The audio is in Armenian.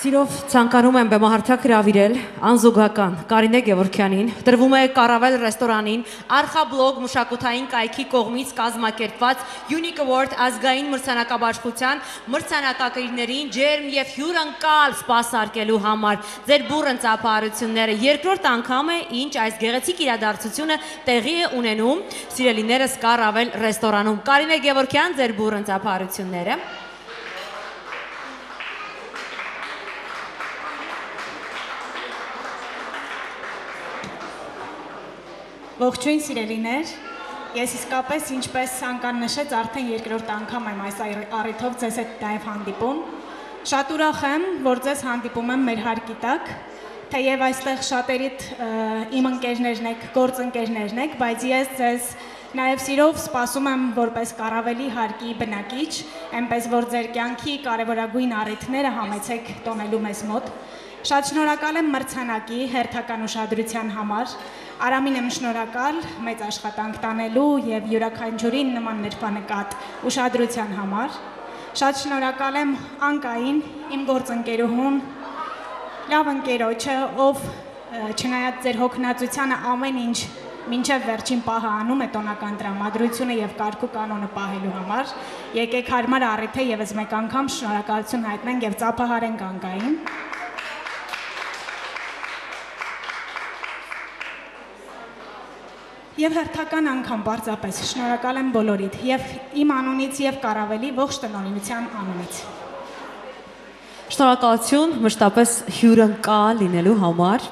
Սիրով ցանկանում եմ բեմահարթակ հրավիրել անզուգական Կարինե Գևորգյանին, տրվում է Կառավել ռեստորանին, Արխաբլոգ մշակութային կայքի կողմից կազմակերպված Unique Award ազգային մրցանակաբաշխության մրցանակակիրներին ջերմ եւ հյուրընկալ սպասարկելու համար ձեր բուռն ծափահարությունները երկրորդ անգամ է, ինչ այս գեղեցիկ իրադարձությունը տեղի է ունենում սիրելիներս Կառավել ռեստորանում։ Կարինե Գևորգյան, ձեր բուռն ծափահարությունները։ Ողջույն սիրելիներ, ես իսկապես ինչպես Սանկան նշեց, արդեն երկրորդ անգամ եմ այս առիթով ձեզ հետ նաև հանդիպում։ Շատ ուրախ եմ, որ ձեզ հանդիպում եմ մեր հարկի տակ, թեև այստեղ շատերիդ իմ ընկերներն եք, գործընկերներն եք, բայց ես ձեզ նաև սիրով սպասում եմ որպես Կառավելի հարկի բնակիչ, այնպես որ ձեր կյանքի կարևորագույն առիթները համեցեք տոնելու մեզ մոտ։ Շատ շնորհակալ եմ մրցանակի հերթական ուշադրության համար, Արամին եմ շնորհակալ մեծ աշխատանք տանելու եւ յուրաքանչյուրին նման ներբանեկատ ուշադրության համար։ Շատ շնորհակալ եմ Անկային, իմ գործընկերուհուն, լավ ընկերոջը, ով չնայած ձեր հոգնածությանը ամեն ինչ մինչև վերջին պահը անում է տոնական տրամադրությունը եւ կարգ ու կանոնը պահելու համար։ Եկեք հարմար առիթ է եւս մեկ անգամ շնորհակալություն հայտնենք եւ ծափահարենք Անկային։ Եվ հերթական անգամ պարզապես շնորհակալ եմ բոլորիդ եւ իմ անունից եւ Կառավելի ողջ տնօրինության անունից։ Շնորհակալություն մշտապես հյուրընկալ լինելու համար։